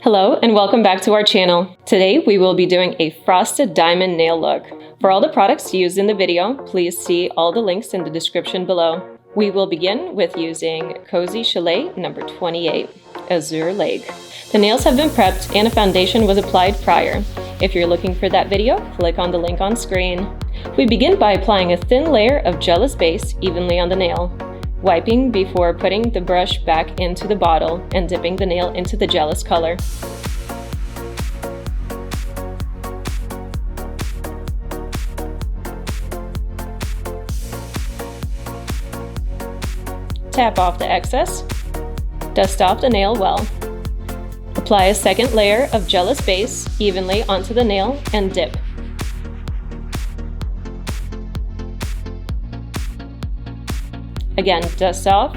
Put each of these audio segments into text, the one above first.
Hello and welcome back to our channel. Today we will be doing a frosted diamond nail look. For all the products used in the video, please see all the links in the description below. We will begin with using Cozy Chalet number 28, Azure Lake. The nails have been prepped and a foundation was applied prior. If you're looking for that video, click on the link on screen. We begin by applying a thin layer of gel base evenly on the nail, wiping before putting the brush back into the bottle and dipping the nail into the gel color. Tap off the excess, dust off the nail well. Apply a second layer of gel base evenly onto the nail and dip. Again, dust off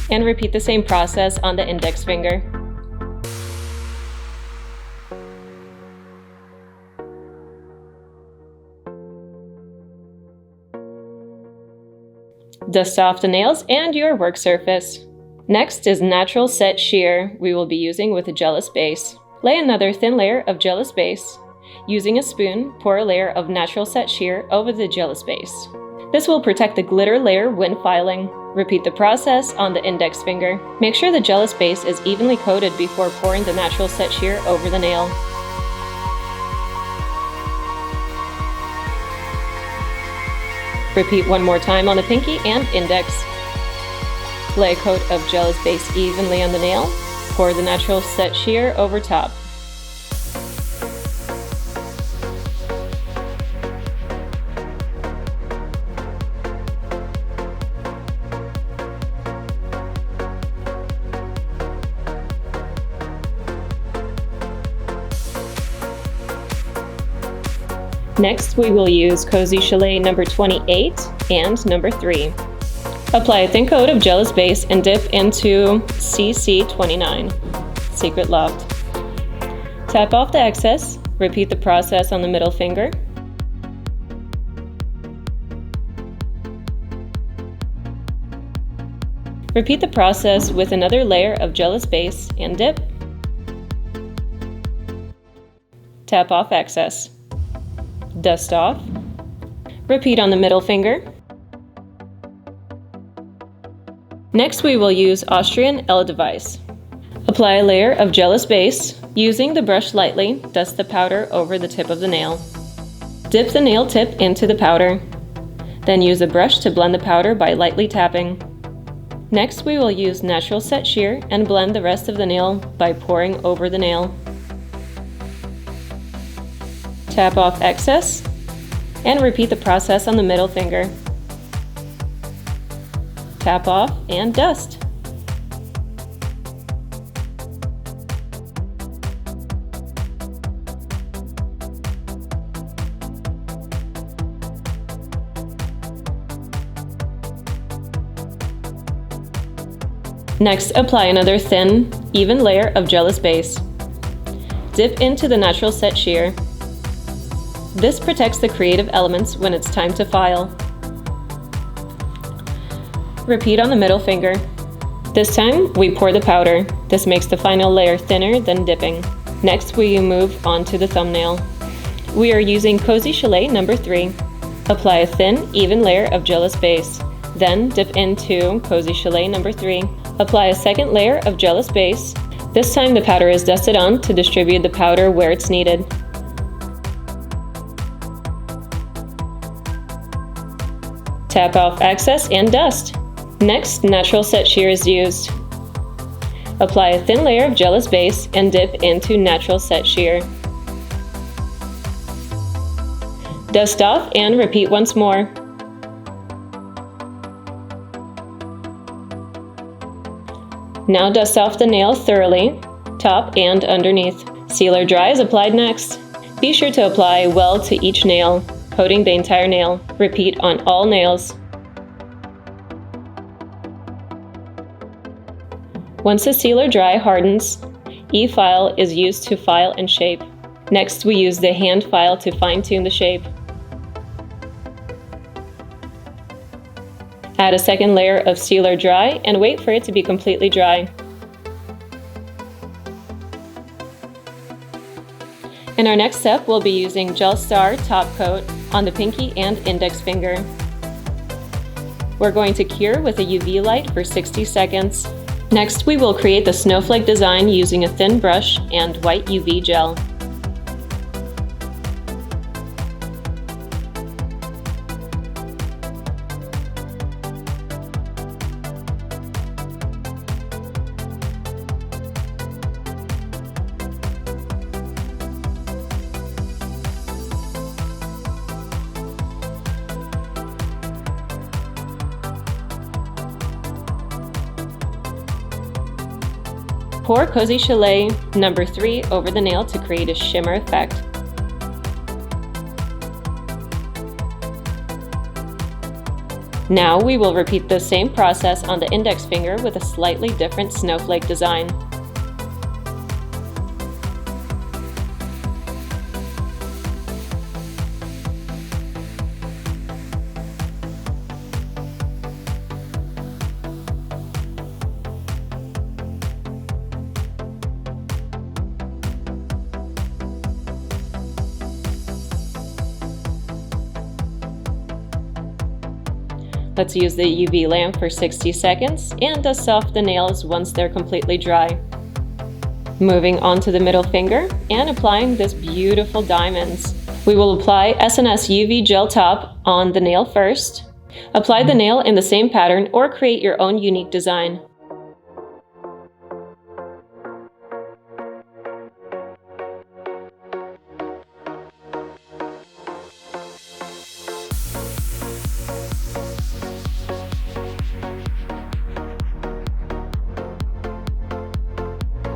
and repeat the same process on the index finger. Dust off the nails and your work surface. Next is natural set sheer we will be using with a gel base. Lay another thin layer of gel base. Using a spoon, pour a layer of natural set sheer over the gel base. This will protect the glitter layer when filing. Repeat the process on the index finger. Make sure the gel base is evenly coated before pouring the natural set sheer over the nail. Repeat one more time on the pinky and index. Lay a coat of gel base evenly on the nail. Pour the natural set sheer over top. Next, we will use Cozy Chalet number 28 and number 3. Apply a thin coat of gel base and dip into CC29, Secret Loft. Tap off the excess, repeat the process on the middle finger. Repeat the process with another layer of gel base and dip. Tap off excess. Dust off. Repeat on the middle finger. Next, we will use Austrian Edelweiss. Apply a layer of gel base. Using the brush lightly, dust the powder over the tip of the nail. Dip the nail tip into the powder. Then use a brush to blend the powder by lightly tapping. Next, we will use natural set sheer and blend the rest of the nail by pouring over the nail. Tap off excess and repeat the process on the middle finger. Tap off and dust. Next, apply another thin, even layer of gel base. Dip into the natural set sheer. This protects the creative elements when it's time to file. Repeat on the middle finger. This time, we pour the powder. This makes the final layer thinner than dipping. Next, we move on to the thumbnail. We are using Cozy Chalet number 3. Apply a thin, even layer of gel base. Then dip into Cozy Chalet number 3. Apply a second layer of gel base. This time, the powder is dusted on to distribute the powder where it's needed. Tap off excess and dust. Next, natural set sheer is used. Apply a thin layer of gel base and dip into natural set sheer. Dust off and repeat once more. Now dust off the nail thoroughly, top and underneath. Sealer dry is applied next. Be sure to apply well to each nail, coating the entire nail. Repeat on all nails. Once the sealer dry hardens, E-file is used to file and shape. Next, we use the hand file to fine-tune the shape. Add a second layer of sealer dry and wait for it to be completely dry. In our next step, we'll be using Gel Star top coat on the pinky and index finger. We're going to cure with a UV light for 60 seconds. Next, we will create the snowflake design using a thin brush and white UV gel. Pour Cozy Chalet No. 3 over the nail to create a shimmer effect. Now we will repeat the same process on the index finger with a slightly different snowflake design. Let's use the UV lamp for 60 seconds and dust off the nails once they're completely dry. Moving on to the middle finger and applying this beautiful diamonds. We will apply SNS UV gel top on the nail first. Apply the nail in the same pattern or create your own unique design.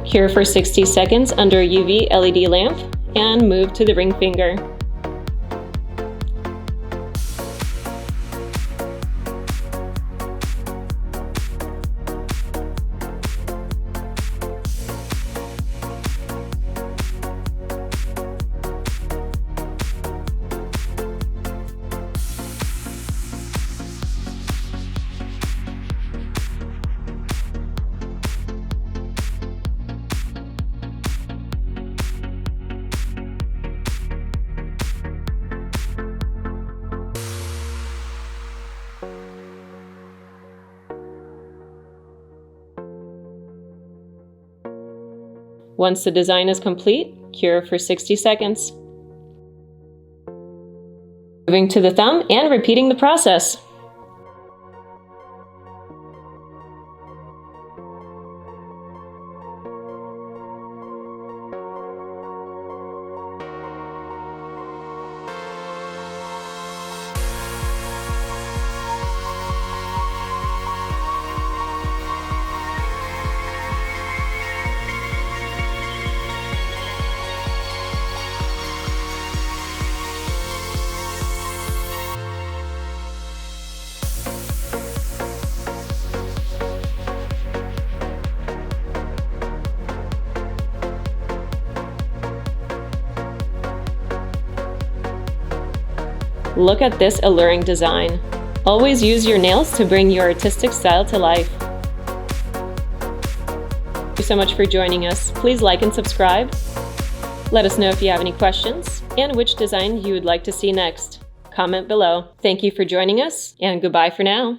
Cure for 60 seconds under a UV LED lamp and move to the ring finger. Once the design is complete, cure for 60 seconds. Moving to the thumb and repeating the process. Look at this alluring design. Always use your nails to bring your artistic style to life. Thank you so much for joining us. Please like and subscribe. Let us know if you have any questions and which design you would like to see next. Comment below. Thank you for joining us, and goodbye for now.